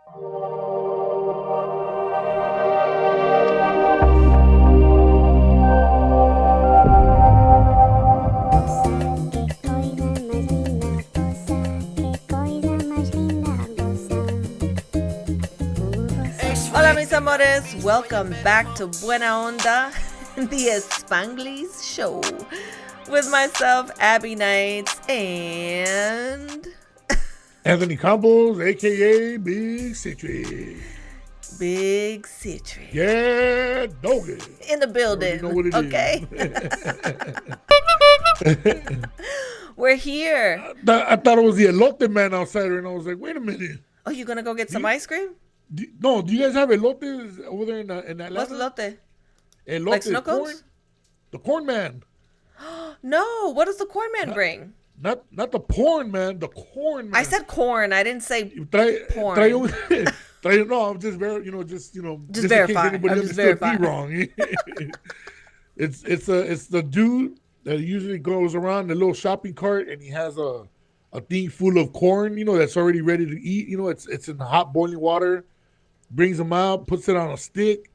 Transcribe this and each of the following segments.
Hola mis amores, welcome back to Buena Onda, the Spanglizzz show with myself, Abbie Knights, and Anthony Campos, a.k.a. Big Citric. Big Citric. Yeah, doggy. In the building, You know what it okay? We're here. I thought it was the elote man outside, and I was like, wait a minute. Oh, you gonna go get some ice cream? Do you guys have elotes over there in Atlanta? What's elote? Elote Like is Snookos? corn. The corn man. No, what does the corn man bring? Not the porn man, the corn man. I said corn. I didn't say porn. No, I'm just just in verify. case anybody I'm just understood verifying. me wrong. it's the dude that usually goes around the little shopping cart and he has a thing full of corn, that's already ready to eat. It's in hot boiling water. Brings them out, puts it on a stick,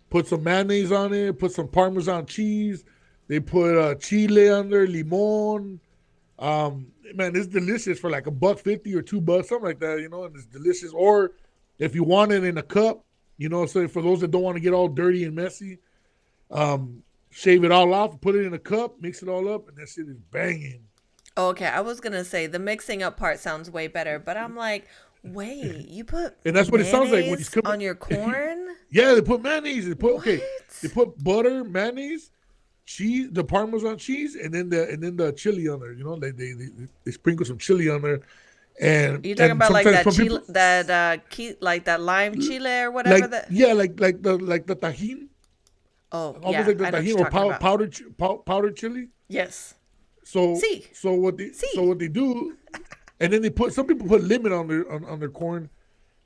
put some mayonnaise on it, put some Parmesan cheese. They put chile under, limon. Man, it's delicious for like $1.50 or $2, something like that, and it's delicious. Or if you want it in a cup, so for those that don't want to get all dirty and messy, shave it all off, put it in a cup, mix it all up, and that shit is banging. Okay, I was gonna say the mixing up part sounds way better, but I'm like, wait, you put And that's what it sounds like when he's coming on your corn? Yeah, they put mayonnaise. They put butter, mayonnaise, cheese, the Parmesan cheese, and then the chili on there. They sprinkle some chili on there. And you talking about like that chili, people, like that lime chile or whatever? like the tajin. Oh, Almost yeah, like the I know what tajin you're or talking about. powdered chili. Yes. So what they do, and then some people put lemon on their corn,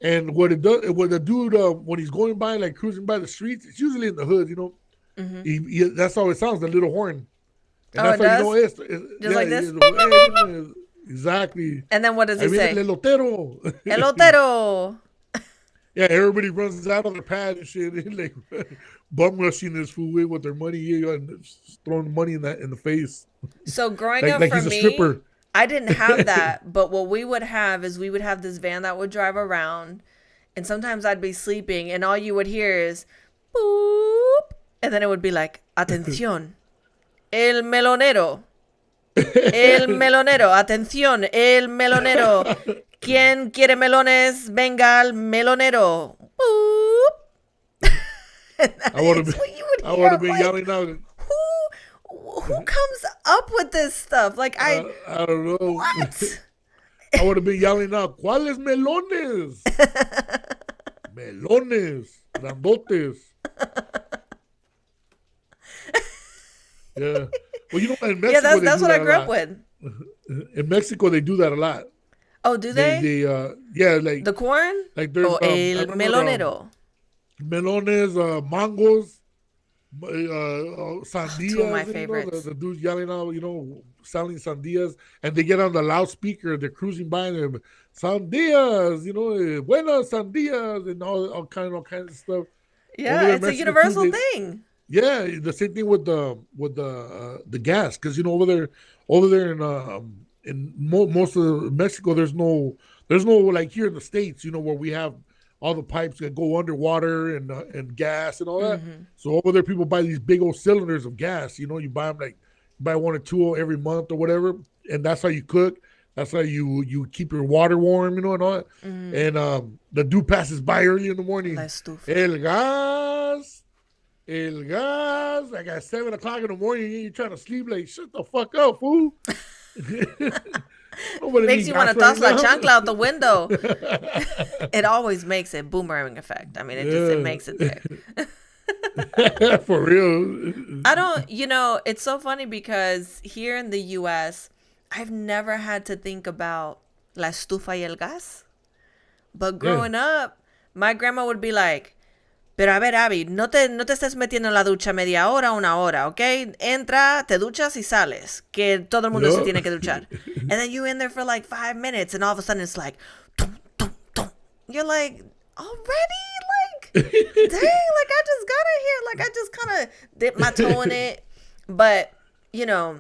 and what the dude when he's going by, like cruising by the streets, it's usually in the hood, Mm-hmm. That's how it sounds, the little horn. And that's how it's just like this. Exactly. And then what does he say? El elotero. Elotero. Yeah, everybody runs out of their pad and shit, and like bum rushing this fool with their money and throwing money in the face. So growing up for me, stripper. I didn't have that, but what we would have is we would have this van that would drive around, and sometimes I'd be sleeping, and all you would hear is boop, and then it would be like, atención, el melonero, atención, el melonero, ¿quién quiere melones? Venga al melonero, boop. I would have been yelling out. Who comes up with this stuff? Like I don't know. What? I would have been yelling out, ¿cuáles melones? Melones, grandotes. Yeah. Well, in Mexico, that's what I grew up with. In Mexico, they do that a lot. Oh, do they? Yeah, like the corn. Like there's el melonero. Melones, mangos. Sandias, two of my favorites. The dudes yelling out, selling sandias, and they get on the loudspeaker. They're cruising by them, sandias, buena sandias, and all kinds of stuff. Yeah, it's a universal thing. Yeah, the same thing with the gas, because over there in most of Mexico, there's no like here in the States, where we have all the pipes that go underwater and gas and all that. Mm-hmm. So over there, people buy these big old cylinders of gas. You buy them you buy 1 or 2 every month or whatever, and that's how you cook. That's how you keep your water warm, and all that. Mm-hmm. And the dude passes by early in the morning. El gas. Like at 7 o'clock in the morning, you're trying to sleep. Like, shut the fuck up, fool. Makes you want to toss la chancla out the window. It always makes a boomerang effect. I mean, it makes it there. For real. I don't, it's so funny because here in the U.S., I've never had to think about la estufa y el gas. But growing up, my grandma would be like, pero a ver, Abby, no te estés metiendo en la ducha media hora, 1 hora, ¿ok? Entra, te duchas y sales. Que todo el mundo se tiene que duchar. And then you in there for like 5 minutes, and all of a sudden it's like, tum, tum, tum. you're like, already? Like, dang, like I just got in here. Like I just kind of dipped my toe in it. But, you know,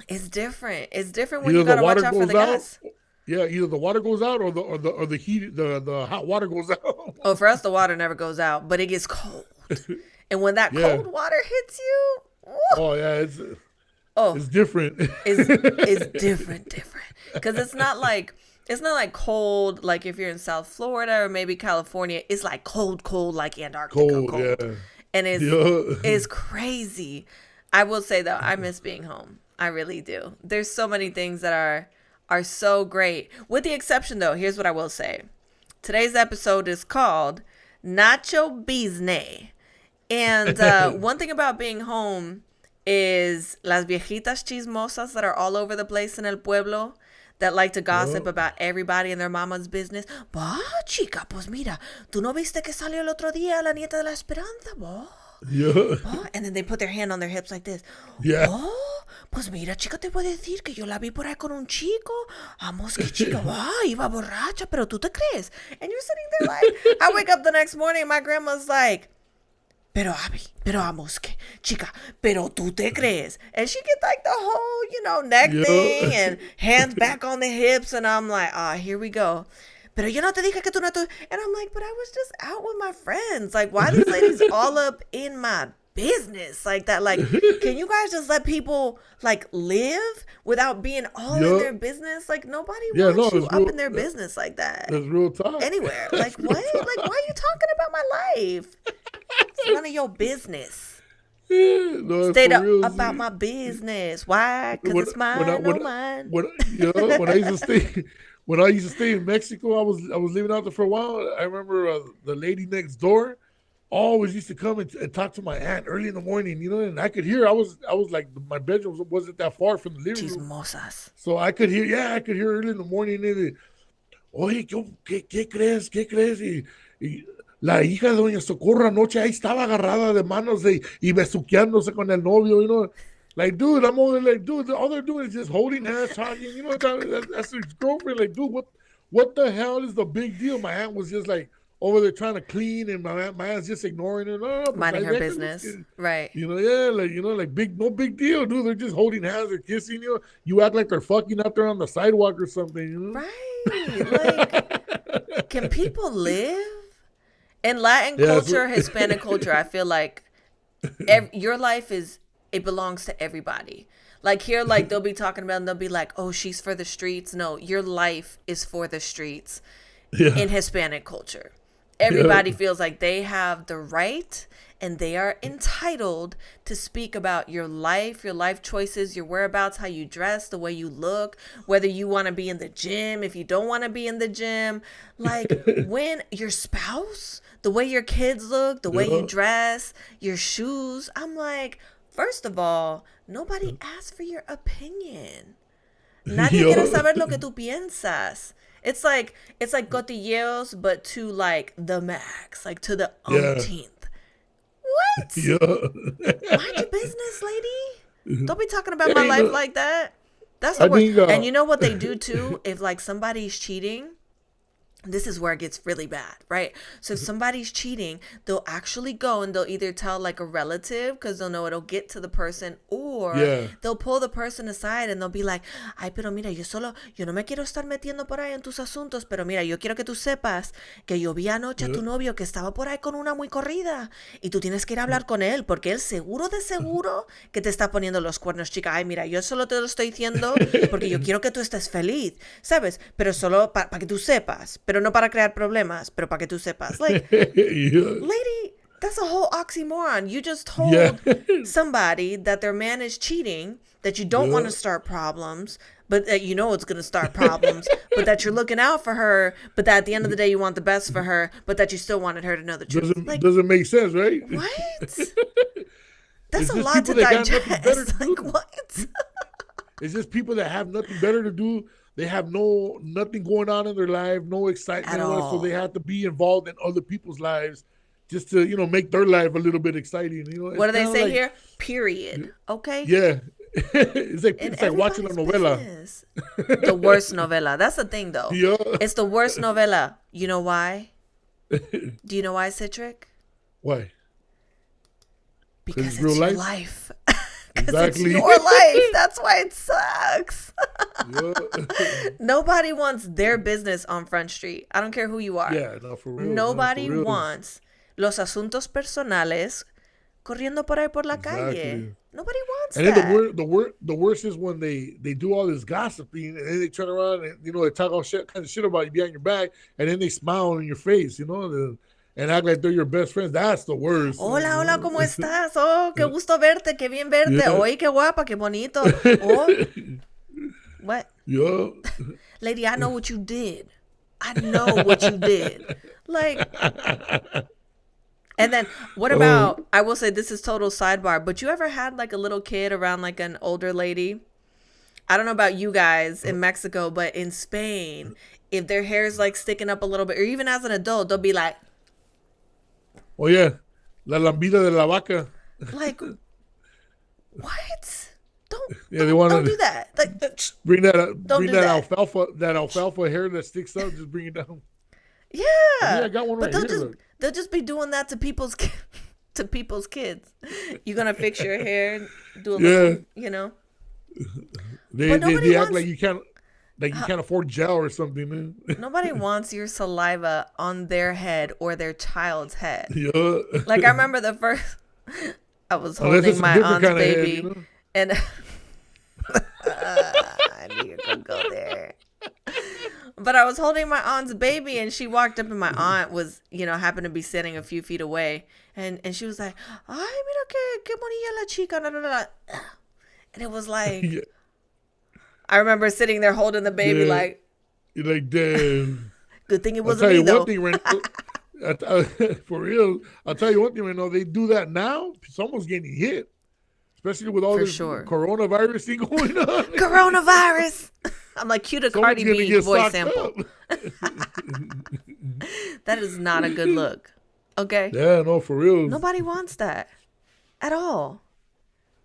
it's different. It's different when Either you the gotta watch water out for goes the out. gas. Yeah, either the water goes out or the heat the hot water goes out. Oh, for us the water never goes out, but it gets cold. And when that Yeah. cold water hits you, Oh yeah, oh, it's different. is different because it's not like cold like if you're in South Florida or maybe California. It's like cold like Antarctica cold. Yeah. And Yeah. it's crazy. I will say though, I miss being home. I really do. There's so many things that are so great, with the exception though, here's what I will say. Today's episode is called Nacho Bizzznay. And one thing about being home is las viejitas chismosas that are all over the place in el pueblo that like to gossip about everybody and their mama's business. Bah, chica, pues mira, ¿tú no viste que salió el otro día la nieta de la Esperanza? Bah. Yeah. Bah. And then they put their hand on their hips like this. Yeah. Oh, pues mira, chica, te puedo decir que yo la vi por ahí con un chico. Vamos, que chica, bah, iba borracha, pero tú te crees. And you're sitting there like, I wake up the next morning and my grandma's like, pero Abbie, pero vamos, que, chica, pero tú te crees. And she gets like the whole, neck thing and hands back on the hips. And I'm like, here we go. Pero yo no te dije que tú no te... And I'm like, but I was just out with my friends. Like, why are these ladies all up in my business like that? Like, can you guys just let people, like, live without being all in their business? Like, nobody wants you up in their business like that. That's real talk. Anywhere. Like, what? Like, why are you talking about my life? It's none of your business. Yeah, no, Stay about my business. Why? Because it's mine, mine. When I used to stay in Mexico, I was living out there for a while. I remember the lady next door always used to come and talk to my aunt early in the morning, and I could hear. I was like, my bedroom wasn't that far from the living room. Chismosas. So I could hear early in the morning. Oye, ¿qué crees? ¿Qué crees? Y la hija de Doña Socorro anoche ahí estaba agarrada de manos y besuqueándose con el novio, Like, dude, I'm over there, like, dude, all they're doing is just holding hands, talking, that's his girlfriend. Like, dude, what the hell is the big deal? My aunt was just like over there trying to clean, and my aunt's just ignoring her. No, minding her business. Right. Like no big deal, dude. They're just holding hands, they're kissing, You act like they're fucking out there on the sidewalk or something, Right. Like, can people live? In Latin culture, Hispanic culture, I feel like your life it belongs to everybody. Like here, like they'll be talking about and they'll be like, oh, she's for the streets. No, your life is for the streets in Hispanic culture. Everybody feels like they have the right and they are entitled to speak about your life choices, your whereabouts, how you dress, the way you look, whether you want to be in the gym, if you don't want to be in the gym. Like when your spouse, the way your kids look, the way you dress, your shoes. I'm like, first of all, nobody asked for your opinion. Nadie quiere saber lo que tú piensas. It's like cotilleos, but to like the max, like to the umpteenth. What? Mind your business, lady. Don't be talking about my life like that. That's the worst. And you know what they do too? If like somebody's cheating, this is where it gets really bad, right? So if somebody's cheating, they'll actually go and they'll either tell like a relative because they'll know it'll get to the person, or they'll pull the person aside and they'll be like, ay, pero mira, yo no me quiero estar metiendo por ahí en tus asuntos, pero mira, yo quiero que tú sepas que yo vi anoche a tu novio que estaba por ahí con una muy corrida y tú tienes que ir a hablar con él porque él seguro de seguro que te está poniendo los cuernos, chica. Ay, mira, yo solo te lo estoy diciendo porque yo quiero que tú estés feliz, ¿sabes? Pero solo para que tú sepas. Pero no para crear problemas, pero para que tú sepas. Like, lady, that's a whole oxymoron. You just told somebody that their man is cheating, that you don't want to start problems, but that you know it's going to start problems, but that you're looking out for her, but that at the end of the day you want the best for her, but that you still wanted her to know the truth. Doesn't make sense, right? What? That's a lot to digest. Like, what? It's just people that have nothing better to do. They have nothing going on in their life, no excitement, so they have to be involved in other people's lives just to, make their life a little bit exciting. What do they say here? Period. Okay. Yeah. in it's like watching a everybody's novela. business. The worst novela. That's the thing, though. Yeah. It's the worst novela. You know why? Do you know why, Citric? Why? Because it's it's real your life? life. Because Exactly. it's your life. That's why it sucks. Yeah. Nobody wants their business on Front Street. I don't care who you are. Yeah, no, for real. Nobody no, for real. wants los asuntos personales corriendo por ahí por la calle. Exactly. Nobody wants And that. then the worst is when they do all this gossiping and then they turn around and they talk all kind of shit about you behind your back and then they smile in your face, and act like they're your best friends. That's the worst. Hola, hola, ¿cómo estás? Oh, qué gusto verte, qué bien verte. Yeah. Oye, qué guapa, qué bonito. Oh, what? Yeah. Lady, I know what you did. I know what you did. Like, and then what about, I will say this is total sidebar, but you ever had like a little kid around like an older lady? I don't know about you guys in Mexico, but in Spain, if their hair is like sticking up a little bit, or even as an adult, they'll be like, Oh yeah, la lambida de la vaca. like, what? Don't do that. Like, bring that don't bring do that that. alfalfa hair that sticks up. Just bring it down. Yeah, I got one but right here. they'll just be doing that to people's kids. You're gonna fix your hair, do a little, They act like you can't afford gel or something, man. Nobody wants your saliva on their head or their child's head. Yeah. Like I remember the first, I was holding my aunt's baby, and I knew you were gonna go there. But I was holding my aunt's baby, and she walked up, and my aunt was, happened to be sitting a few feet away, and she was like, "Ay, mira qué bonita la chica," la, la, la. And it was like, Yeah. I remember sitting there holding the baby, like, you're like, damn. Good thing it I'll wasn't tell me you though. one thing, right for real. I'll tell you one thing, right now. They do that now. Someone's getting hit, especially with all this coronavirus thing going on. Coronavirus. I'm like, cue to Cardi B voice sample. That is not a good look. Okay. Yeah, no, for real. Nobody wants that at all.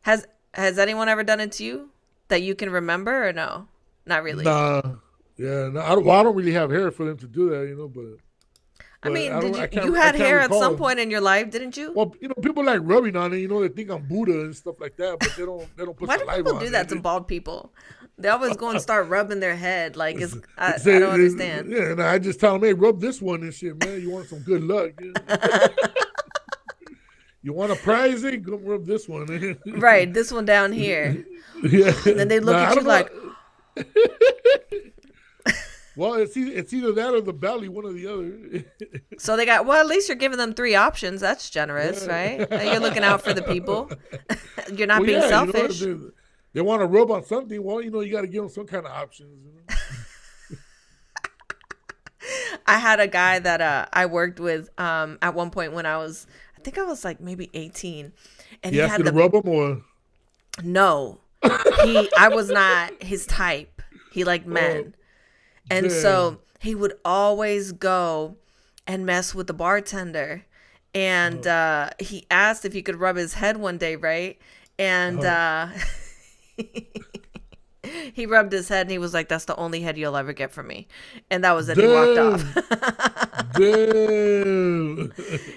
Has anyone ever done it to you that you can remember or no? Not really. Nah. Yeah, no, I don't really have hair for them to do that, but I mean, you had hair at some point in your life, didn't you? Well, people like rubbing on it, they think I'm Buddha and stuff like that, but they don't put Why do saliva people on do it. that to bald people? They always go and start rubbing their head. Like, I don't understand. Yeah, and I just tell them, hey, rub this one and shit, man. You want some good luck. You want a prize? Hey, go rub this one. Right, this one down here. Yeah. And then they look at you like... Well, it's either that or the belly, one or the other. So they got, well, at least you're giving them 3 options. That's generous, right? And you're looking out for the people. You're not being selfish. They want to rub on something. Well, you got to give them some kind of options. I had a guy that I worked with at one point when I think I was like maybe 18. And he asked you to rub him or? No. I was not his type. He liked men. And so he would always go and mess with the bartender. And he asked if he could rub his head one day, right? And he rubbed his head and he was like, "That's the only head you'll ever get from me." And that was it. He walked off. Damn.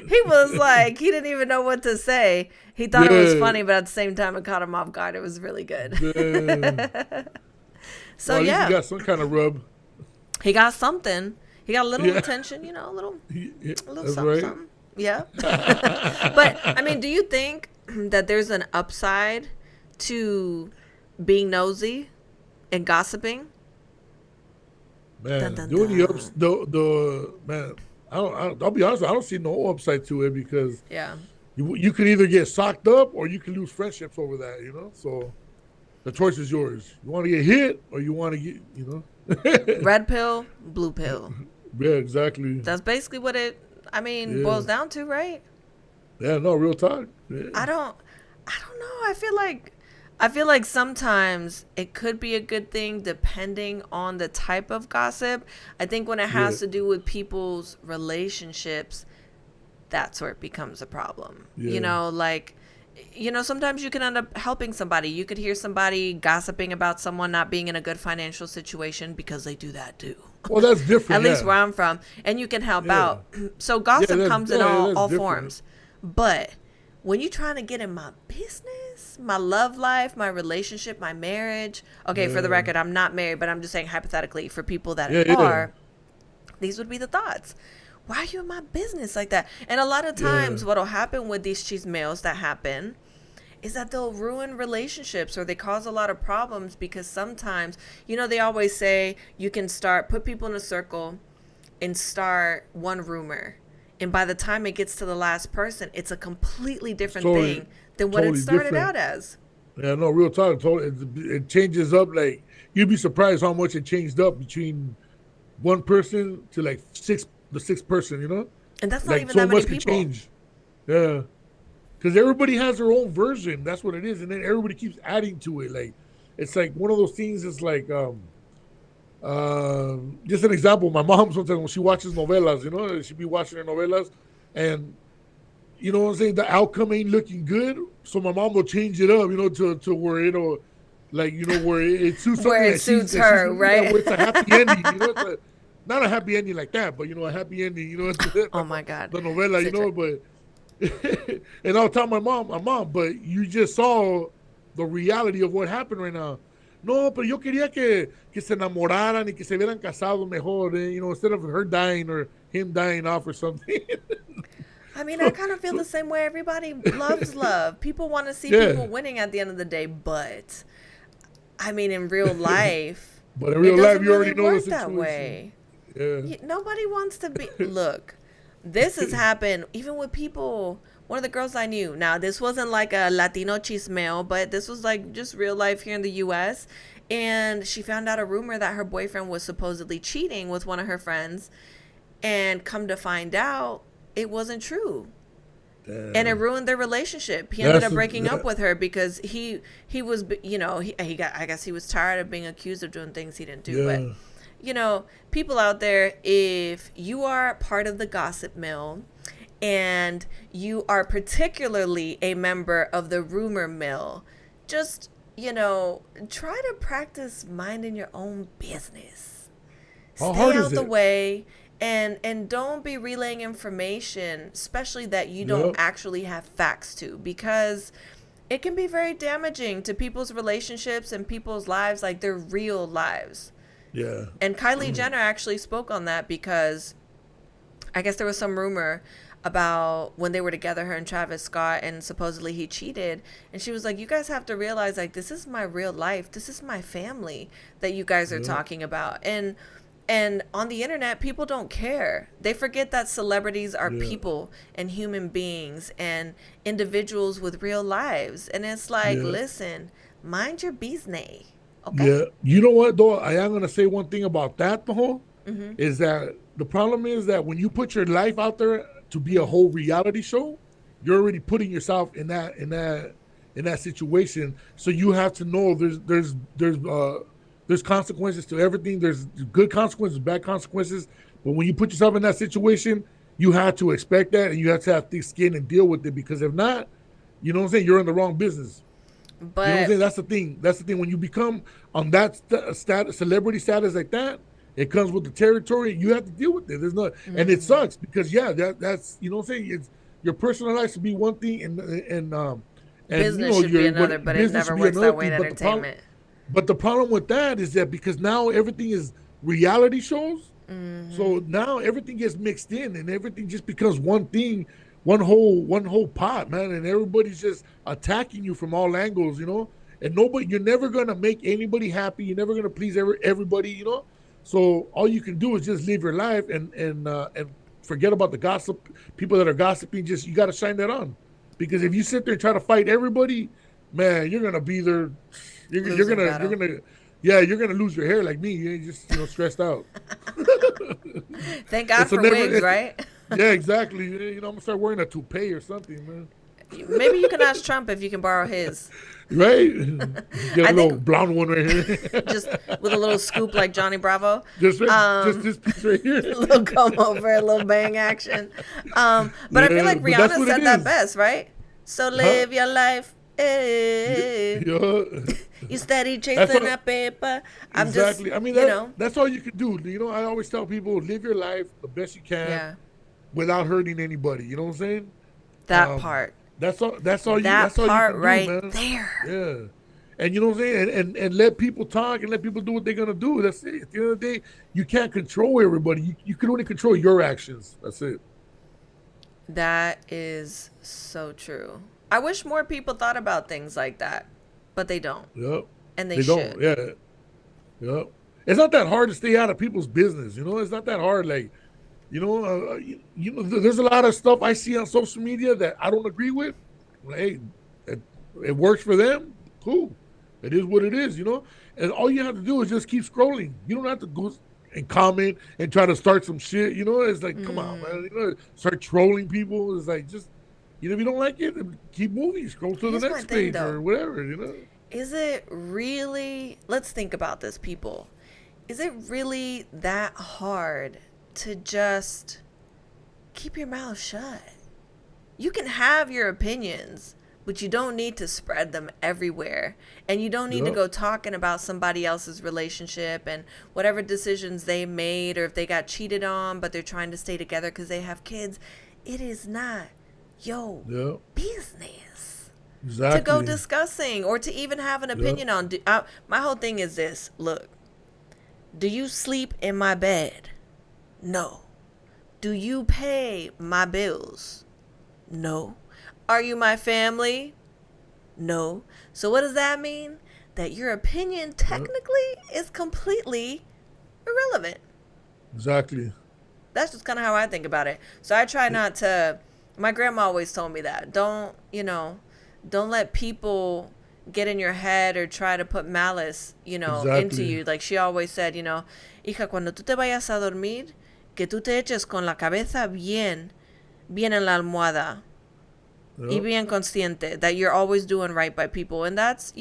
He was like, he didn't even know what to say. He thought it was funny, but at the same time, it caught him off guard. It was really good. So, well, at least he got some kind of rub. He got something. He got a little attention, a little something, something. Yeah. But, I mean, do you think that there's an upside to being nosy and gossiping? Man, doing the man, I'll be honest, I don't see no upside to it because you could either get socked up or you can lose friendships over that, so the choice is yours. You want to get hit or you want to get, red pill, blue pill. Yeah, exactly. That's basically what it, boils down to, right? Yeah, no, real talk. Yeah. I don't know. I feel like sometimes it could be a good thing depending on the type of gossip. I think when it has to do with people's relationships, that's where it becomes a problem. Yeah. Like you know, sometimes you can end up helping somebody. You could hear somebody gossiping about someone not being in a good financial situation, because they do that too. Well, that's different. At least where I'm from, and you can help Yeah. out. So gossip comes in all that's different. forms. But when you're trying to get in my business, my love life, my relationship, my marriage. Okay, for the record, I'm not married, but I'm just saying hypothetically for people that are, these would be the thoughts. Why are you in my business like that? And a lot of times what'll happen with these chismeos that happen is that they'll ruin relationships, or they cause a lot of problems, because sometimes, you know, they always say you can put people in a circle and start one rumor. And by the time it gets to the last person, it's a completely different thing than what it started out as. Yeah, no, real talk. It changes up. Like, you'd be surprised how much it changed up between one person to like the sixth person, you know? And that's not like, even so that many much people. Change. Yeah. Because everybody has their own version. That's what it is. And then everybody keeps adding to it. Like, it's like one of those things. It's like, just an example. My mom sometimes, when she watches novelas, you know, she'd be watching her novelas, and you know what I'm saying, the outcome ain't looking good. So my mom will change it up, you know, to where it'll, like, you know, where it suits where it suits her, right? Where it's a happy ending, you know, not a happy ending like that, but you know, a happy ending, you know. Oh my God. The novela, Citric. You know, but. And I'll tell my mom, but you just saw the reality of what happened right now. No, pero yo quería que se enamoraran y que se hubieran casado mejor, you know, instead of her dying or him dying off or something. I mean, I kind of feel the same way. Everybody loves love. People want to see people winning at the end of the day, but I mean, in real life, but in real life, you already know the situation. That way. Yeah. Nobody wants to be. Look. This has happened even with people. One of the girls I knew. Now, this wasn't like a Latino chismeo, but this was like just real life here in the U.S. And she found out a rumor that her boyfriend was supposedly cheating with one of her friends. And come to find out, it wasn't true. Damn. And it ruined their relationship. He ended up breaking up with her because he was, you know, I guess he was tired of being accused of doing things he didn't do. Yeah. But you know, people out there, if you are part of the gossip mill and you are particularly a member of the rumor mill, just, you know, try to practice minding your own business. Stay out the way and don't be relaying information, especially that you don't actually have facts to, because it can be very damaging to people's relationships and people's lives, like their real lives. Yeah. And Kylie Jenner actually spoke on that, because I guess there was some rumor about when they were together, her and Travis Scott, and supposedly he cheated. And she was like, you guys have to realize, like, this is my real life. This is my family that you guys are talking about. And on the internet, people don't care. They forget that celebrities are people and human beings and individuals with real lives. And it's like, listen, mind your Bizzznay. Okay. Yeah, you know what though? I am gonna say one thing about that though, is that the problem is that when you put your life out there to be a whole reality show, you're already putting yourself in that situation. So you have to know there's consequences to everything. There's good consequences, bad consequences. But when you put yourself in that situation, you have to expect that, and you have to have thick skin and deal with it. Because if not, you know what I'm saying, you're in the wrong business. But you know what I'm saying? That's the thing. When you become on that celebrity status like that, it comes with the territory. You have to deal with it. There's no, and it sucks because that's you know what I'm saying. It's your personal life should be one thing, and business should be another. But it never works that way in entertainment. But the problem with that is that because now everything is reality shows, so now everything gets mixed in, and everything just becomes one thing. One whole pot, man, and everybody's just attacking you from all angles, you know. And you're never gonna make anybody happy. You're never gonna please everybody, you know. So all you can do is just live your life and forget about the gossip. People that are gossiping, just you got to shine that on, because if you sit there and try to fight everybody, man, you're gonna be there. You're gonna lose your hair like me. You're just stressed out. Thank God for wigs, right? Yeah, exactly. You know, I'm gonna start wearing a toupee or something, man. Maybe you can ask Trump if you can borrow his. Right? Get a little blonde one right here. Just with a little scoop like Johnny Bravo. Just this piece right here. A little comb over, a little bang action. But I feel like Rihanna said that best, right? So Huh? live your life. Eh. Yeah. You steady That's chasing all, that paper. I'm just, exactly. I mean you know, that's all you can do. You know, I always tell people live your life the best you can yeah, without hurting anybody. You know what I'm saying? that Um, part. That that's all you part can do, right man. there. Yeah. And you know what I'm saying? And let people talk and let people do what they're gonna do. That's it. At the end of the day, you can't control everybody. You can only control your actions. That's it. That is so true. I wish more people thought about things like that, but they don't. Yep. And they They don't. should. Yeah. Yep. It's not that hard to stay out of people's business. You know, it's not that hard. Like, there's a lot of stuff I see on social media that I don't agree with. Well, hey, it, it works for them. Cool. It is what it is, you know? And all you have to do is just keep scrolling. You don't have to go and comment and try to start some shit. You know, it's like, come on, man. You know, start trolling people. It's like, just, if you don't like it, keep moving. Scroll to the Here's my next thing page though. or whatever, you know? Is it really, let's think about this, people. Is it really that hard to just keep your mouth shut? You can have your opinions, but you don't need to spread them everywhere. And you don't need to Yep. go talking about somebody else's relationship and whatever decisions they made, or if they got cheated on, but they're trying to stay together because they have kids. It is not your Yep. business to go Exactly. discussing or to even have an Yep. opinion on. My whole thing is this. Look, do you sleep in my bed? No. Do you pay my bills? No. Are you my family? No. So what does that mean? That your opinion Yep. technically is completely irrelevant. Exactly. That's just kind of how I think about it. So I try not to. My grandma always told me that. Don't let people get in your head or try to put malice, into Exactly. you. Like she always said, hija, cuando tú te vayas a dormir, que tú te eches con la cabeza bien en la almohada y Yep. bien consciente that you're always doing right by people. And that's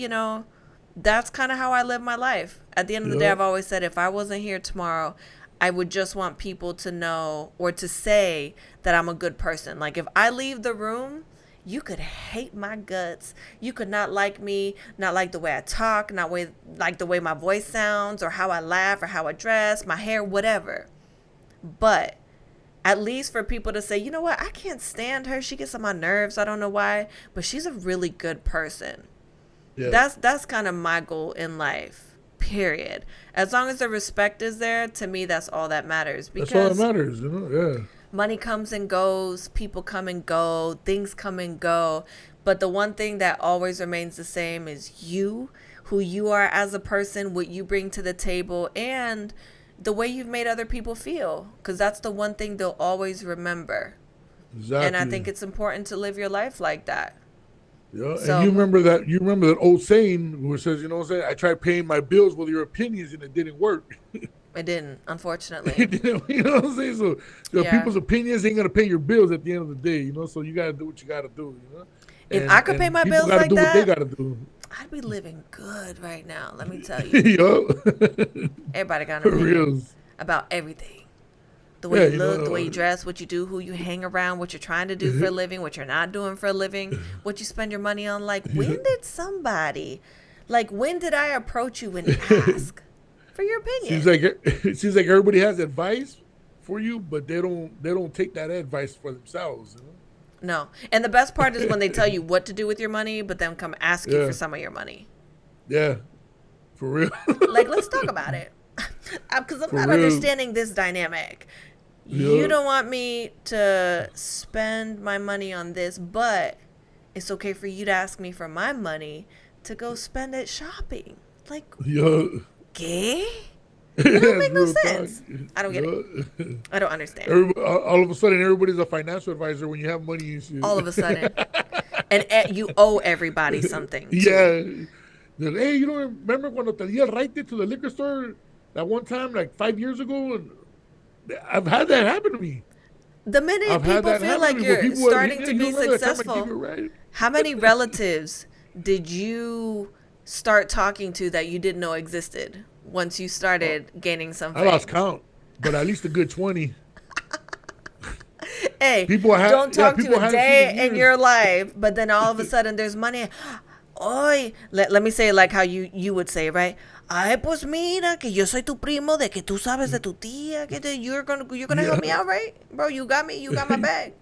kind of how I live my life. At the end of the day, Yep. I've always said if I wasn't here tomorrow, I would just want people to know or to say that I'm a good person. Like if I leave the room, you could hate my guts. You could not like me, not like the way I talk, like the way my voice sounds or how I laugh or how I dress, my hair, whatever. But at least for people to say, you know what, I can't stand her. She gets on my nerves. I don't know why, but she's a really good person. Yeah. That's kind of my goal in life. Period. As long as the respect is there, to me that's all that matters That's all that because matters, you know? Yeah. money comes and goes, people come and go, things come and go, but the one thing that always remains the same is you, who you are as a person, what you bring to the table, and the way you've made other people feel, because that's the one thing they'll always remember. And I think Exactly. it's important to live your life like that. Yeah. And So you remember that old saying where it says, you know what I'm saying? I tried paying my bills with your opinions and it didn't work. it didn't, unfortunately. It didn't, you know what I'm saying? So Yeah. people's opinions ain't gonna pay your bills at the end of the day, you know. So you gotta do what you gotta do, you know. If I could pay And my people bills gotta like do what they that, gotta do. I'd be living good right now. Let me tell you. Yo. Everybody got an For opinion reals. about everything. The way Yeah, you you look, the way know. you dress, what you do, who you hang around, what you're trying to do for a living, what you're not doing for a living, what you spend your money on. When did I approach you and ask for your seems opinion? like it seems like everybody has advice for you, but they don't take that advice for themselves, you know? No. And the best part is when they tell you what to do with your money, but then come ask you for Yeah. some of your money. Yeah. For real. Like, let's talk about it. Because I'm For not real. understanding this dynamic. You Yeah. don't want me to spend my money on this, but it's okay for you to ask me for my money to go spend it shopping. Like, Yeah. gay? That don't That's make no real talk. sense. I don't get it. Yeah. I don't understand. All of a sudden, everybody's a financial advisor when you have money and All of a shit. sudden. And you owe everybody something, too. Yeah. Hey, you don't remember when te di el right to the liquor store that one time, like 5 years ago? And I've had that happen to me. The minute I've had people that feel happen to like me where you're people were, starting yeah, to you be remember that time I gave successful, you a ride? how many relatives did you start talking to that you didn't know existed once you Oh, started gaining some I lost fame? count, but at least a good 20. Hey, people don't talk to people a hadn't day seen in your life, but then all of a sudden there's money. Oy, let me say it like how you would say it, right? Ay, pues mira, que yo soy tu primo, de que tú sabes de tu tía, you're gonna help me out, right? Bro, you got my back.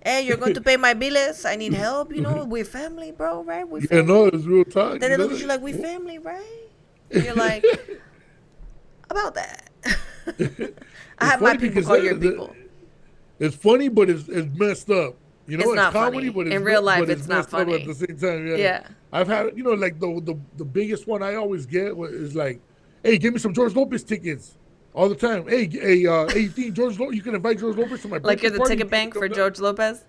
Hey, you're going to pay my bills. I need help, we're family, bro, right? We're family. No, it's real talk. Then they look at you like, we family, right? And you're like, about that. I have my people call your people. It's funny, but it's messed up. It's not comedy, funny. but in real life, it's not funny. At the same time, Yeah. I've had, like the biggest one I always get is like, hey, give me some George Lopez tickets all the time. Hey, you think you can invite George Lopez to my birthday like you're the party? ticket bank for George Lopez?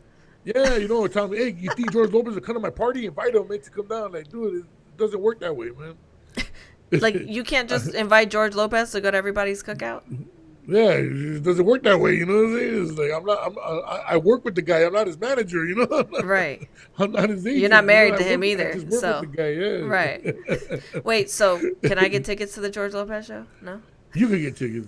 Yeah, tell me, hey, you think George Lopez will come to my party? Invite him, man, to come down. Like, dude, it doesn't work that way, man. Like, you can't just invite George Lopez to go to everybody's cookout? Yeah, it doesn't work that way. You know what I'm saying? It's like I work with the guy. I'm not his manager. Right. I'm not his agent. You're not married to him either. I just work with the guy. Yeah. Right. Wait. So can I get tickets to the George Lopez show? No. You can get tickets.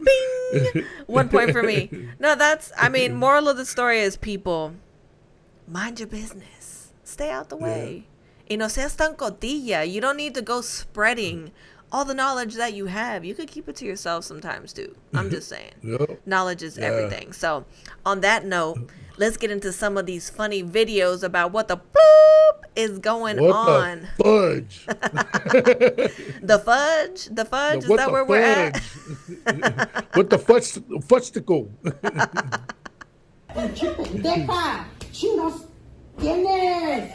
Bing! 1 point for me. No, moral of the story is people, mind your business. Stay out the way. Y no seas tan cotilla. You don't need to go spreading all the knowledge that you have. You could keep it to yourself sometimes too. I'm just saying. Yep. Knowledge is everything. So on that note, let's get into some of these funny videos about what the bloop is going on. The fudge. The fudge? The fudge? Is that where we're at? What the fudge-ticle? ¡Deja! ¡Chingos! ¿Tienes?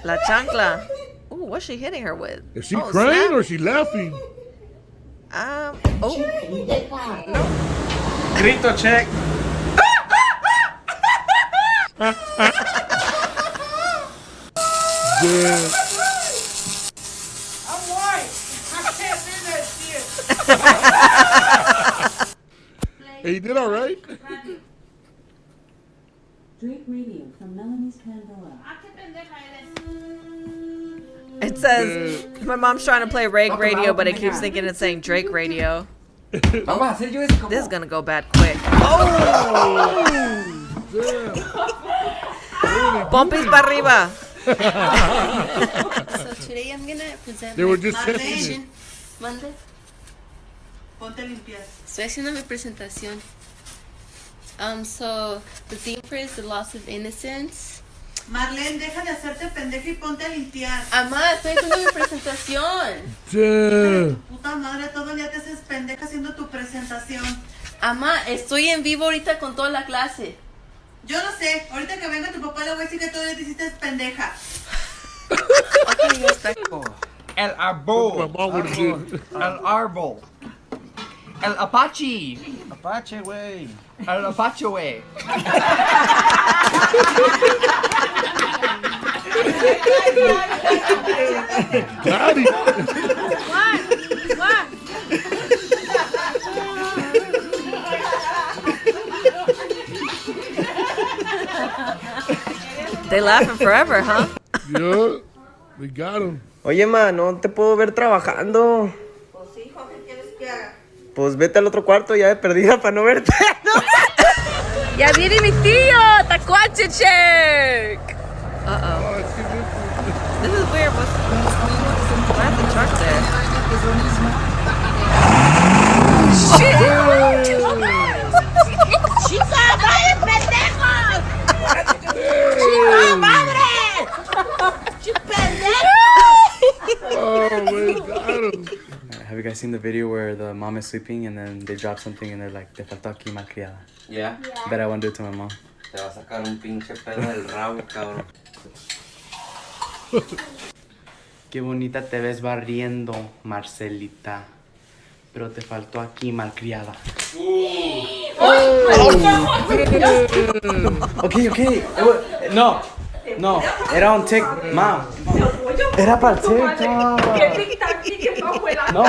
La chancla. Ooh, what's she hitting her with? Is she crying snap. or is she laughing? No. Grito check. Yeah. I'm white. I can't do that shit. Hey, you did all right. Drake Radio from Melanie's Pandora. It says, my mom's trying to play Rake Radio, but it keeps thinking it's saying Drake Radio. Vamos a hacer yo eso como. This is going to go bad quick. Oh! Pompis para arriba. So today I'm gonna present They my were just presentation. testing Mande. Ponte a limpiar. Estoy haciendo mi presentación. So the theme for is the loss of innocence. Marlene, deja de hacerte pendeja y ponte a limpiar. Amá, estoy haciendo mi presentación. Yeah. Puta madre, todo el día te haces pendeja haciendo tu presentación. Amá, estoy en vivo ahorita con toda la clase. Yo no sé, ahorita que venga tu papá le voy a decir que todo el día te hiciste pendeja. Okay, ya está. El árbol. My mom would have did. El árbol. El Apache. Apache, güey. El Apache, güey. Got it. What? They laughing forever, huh? Yeah, we got him. Oye, ma, no te puedo ver trabajando. Pues hijo, ¿qué quieres que haga? Pues vete al otro cuarto ya de perdida para no verte. Ya viene mi tío, tacuache check. Uh-oh. This is weird. Why is the truck there? ¡Chica, madre, pendejos! ¡Chica, madre! ¡Pendejo! Oh, we got him. Have you guys seen the video where the mom is sleeping and then they drop something and they're like, te faltó aquí malcriada? Yeah. Bet I won't do it to my mom. Te va a sacar un pinche pedo del rabo, cabrón. Qué bonita te ves barriendo, Marcelita. Pero te faltó aquí malcriada. Okay. No. Era un tic. Mom. Era para el TikTok. No.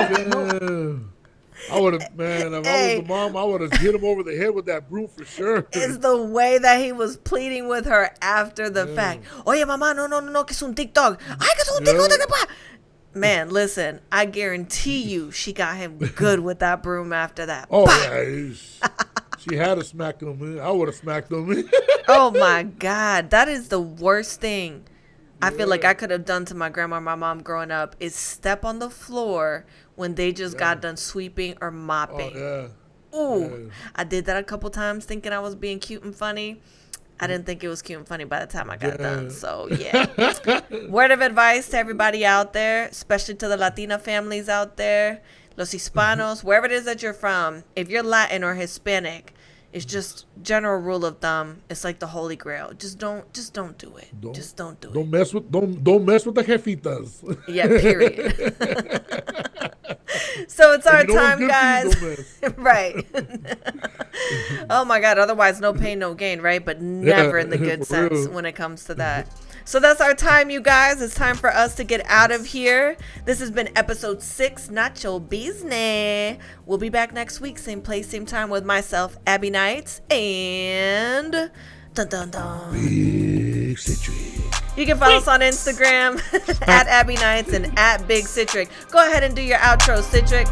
I would have, man, if I was the mom, I would have hit him over the head with that broom for sure. It's the way that he was pleading with her after the fact. Oye, mamá, no, que es un TikTok. Ay, que es un TikTok. Man, listen, I guarantee you she got him good with that broom after that. Oh, yeah. She had to smack him, man. I would have smacked him. Oh, my God. That is the worst thing I feel like I could have done to my grandma or my mom growing up is step on the floor when they just got done sweeping or mopping. Oh, yeah. Ooh, I did that a couple times thinking I was being cute and funny. I didn't think it was cute and funny by the time I got done. So, yeah. Word of advice to everybody out there, especially to the Latina families out there, los Hispanos, wherever it is that you're from. If you're Latin or Hispanic, it's just general rule of thumb. It's like the Holy Grail. Just don't do it. Just don't do it. Don't mess with the jefitas. Yeah, period. So it's our time, guys. Right. Oh my God. Otherwise, no pain, no gain, right? But never in the good sense when it comes to that. So that's our time, you guys. It's time for us to get out of here. This has been episode 6, Nacho Bizzznay. We'll be back next week, same place, same time with myself, Abbie Knights, and dun dun dun. Big Citric. You can follow us on Instagram at Abbie Knights and at Big Citric. Go ahead and do your outro, Citric.